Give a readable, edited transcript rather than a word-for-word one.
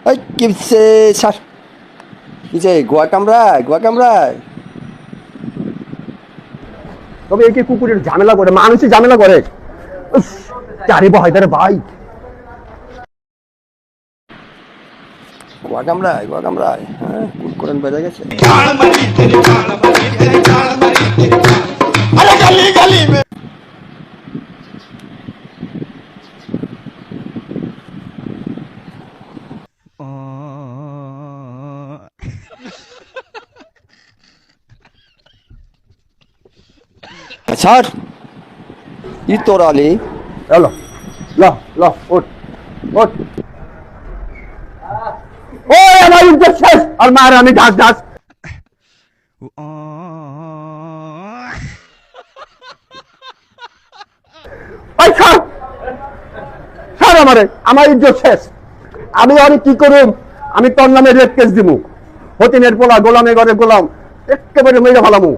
ওই কিসে শ্বাস কিসে গোয়া কামড়ায়। তবে এই কি কুকুরের ঝামেলা করে, মানুষই ঝামেলা করে। চারি ভাই তারে ভাই, গোয়া কামড়ায়, হ্যাঁ কুরকুরেন বেজে গেছে। ছাড় ই তোর আলি এলো ল ল ওঠ ওঠ। ও আমার ইজ্জত শেষ, আর মার আমি ঢাস ঢাস। ওই ছাড় ছাড় আমারে, আমার ইজ্জত শেষ। আমি অনেক কি করুম, আমি তোর নামে রেপ কেস দিমু। হতিনের পোলা, গোলামে ঘরে গোলাম, একেবারে মেরে ফেলামু।